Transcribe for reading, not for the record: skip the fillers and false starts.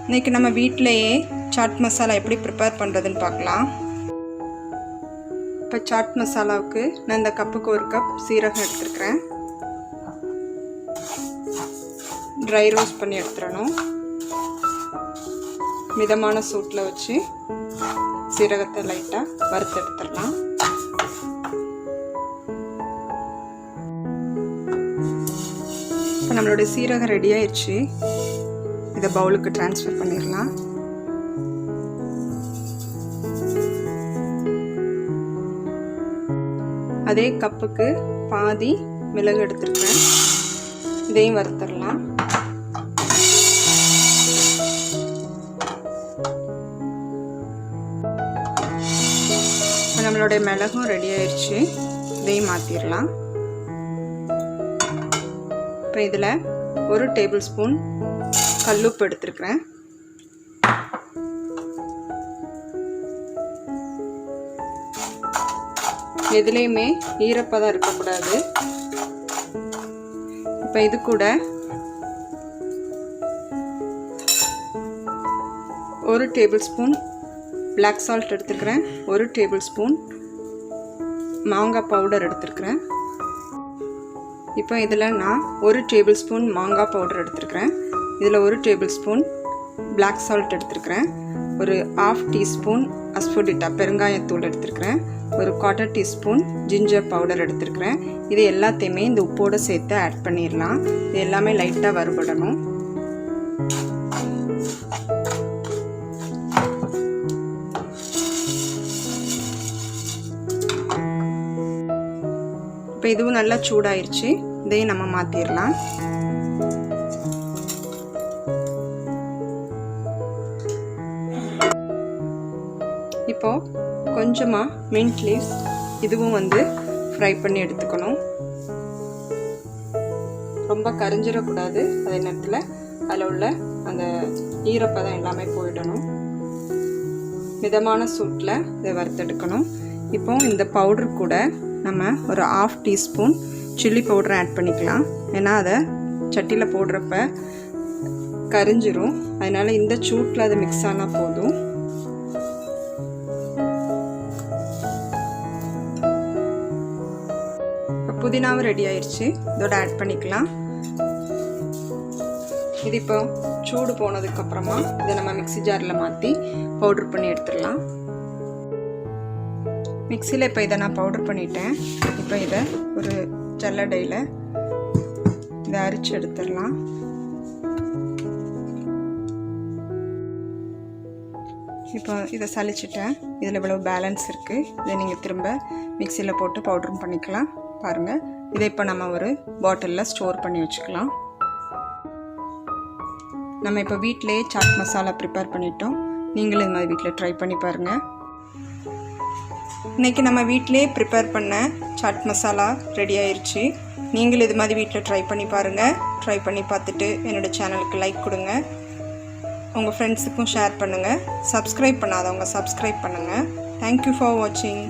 இன்றைக்கி நம்ம வீட்டிலையே சாட் மசாலா எப்படி ப்ரிப்பேர் பண்ணுறதுன்னு பார்க்கலாம். இப்போ சாட் மசாலாவுக்கு நான் இந்த கப்புக்கு 1 கப் சீரகம் எடுத்துருக்கிறேன். ட்ரை ரோஸ்ட் பண்ணி எடுத்துடணும். மிதமான சூட்டில் வச்சு சீரகத்தை லைட்டாக வறுத்து எடுத்துடலாம். இப்போ நம்மளுடைய சீரகம் ரெடி ஆயிடுச்சு. இதை பவுலுக்கு ட்ரான்ஸ்ஃபர் பண்ணிடலாம். அதே கப்புக்கு பாதி மிளகு எடுத்துருக்கேன். இதையும் வறுத்துடலாம். இப்போ நம்மளுடைய மிளகும் ரெடி ஆயிடுச்சு. இதையும் மாற்றிடலாம். இப்போ இதில் 1 டேபிள் ஸ்பூன் கல்லுப்பு எடுத்துருக்கிறேன். எதுலேயுமே ஈரப்பதம் இருக்கக்கூடாது. இப்போ இது கூட 1 டேபிள் ஸ்பூன் பிளாக் சால்ட் எடுத்துருக்கிறேன். 1 டேபிள் ஸ்பூன் மாங்காய் பவுடர் எடுத்துருக்கிறேன். இப்போ இதில் நான் 1 டேபிள் ஸ்பூன் மாங்காய் பவுடர் எடுத்துருக்கிறேன். இதில் 1 டேபிள் ஸ்பூன் பிளாக் சால்ட் எடுத்துருக்கிறேன். ஒரு 1/2 டீஸ்பூன் அஸ்ஃபோடிட்டா பெருங்காயத்தூள் எடுத்துருக்கிறேன். ஒரு 1/4 டீஸ்பூன் ஜிஞ்சர் பவுடர் எடுத்துருக்கிறேன். இது எல்லாத்தையுமே இந்த உப்போடு சேர்த்து ஆட் பண்ணிடலாம். இது எல்லாமே லைட்டாக வறுபடணும். இப்போ இதுவும் நல்லா சூடாயிருச்சு. இதையும் நம்ம மாற்றிடலாம். இப்போது கொஞ்சமாக மின்ட் லீவ்ஸ் இதுவும் ஃப்ரை பண்ணி எடுத்துக்கணும். ரொம்ப கரிஞ்சிடக்கூடாது. அதே நேரத்தில் அதில் உள்ள அந்த ஈரப்பதம் எல்லாமே போயிடணும். மிதமான சூட்டில் இதை வறுத்தெடுக்கணும். இப்போ இந்த பவுடர் கூட நம்ம ஒரு 1/2 டீஸ்பூன் சில்லி பவுடரை ஆட் பண்ணிக்கலாம். ஏன்னா அதை சட்டியில் போடுறப்ப கரிஞ்சிரும். அதனால் இந்த சூட்டில் அது மிக்ஸ் ஆனால் போதும். புதினாவும் ரெடி ஆயிடுச்சு. இதோட ஆட் பண்ணிக்கலாம். இது இப்போ சூடு போனதுக்கப்புறமா இதை நம்ம மிக்ஸி ஜாரில் மாற்றி பவுடர் பண்ணி எடுத்துடலாம். மிக்சியில் இப்போ இதை நான் பவுடர் பண்ணிட்டேன். இப்போ இதை ஒரு ஜல்லடையில் இதை அரைச்சி எடுத்துடலாம். இப்போ இதை சலிச்சிட்டேன். இதில் இவ்வளோ பேலன்ஸ் இருக்குது. இதை நீங்கள் திரும்ப மிக்சியில் போட்டு பவுடரும் பண்ணிக்கலாம். பாருங்கள், இதை இப்போ நம்ம ஒரு பாட்டிலில் ஸ்டோர் பண்ணி வச்சுக்கலாம். நம்ம இப்போ வீட்டிலேயே சாட் மசாலா ப்ரிப்பேர் பண்ணிட்டோம். நீங்களும் இது மாதிரி வீட்டில் ட்ரை பண்ணி பாருங்கள். இன்றைக்கி நம்ம வீட்டிலே ப்ரிப்பேர் பண்ண சாட் மசாலா ரெடி ஆயிடுச்சு. நீங்களும் இது மாதிரி வீட்டில் ட்ரை பண்ணி பாருங்கள். ட்ரை பண்ணி பார்த்துட்டு என்னோடய சேனலுக்கு லைக் கொடுங்க. உங்கள் ஃப்ரெண்ட்ஸுக்கும் ஷேர் பண்ணுங்கள். சப்ஸ்கிரைப் பண்ணாதவங்க சப்ஸ்கிரைப் பண்ணுங்கள். தேங்க்யூ ஃபார் வாட்சிங்.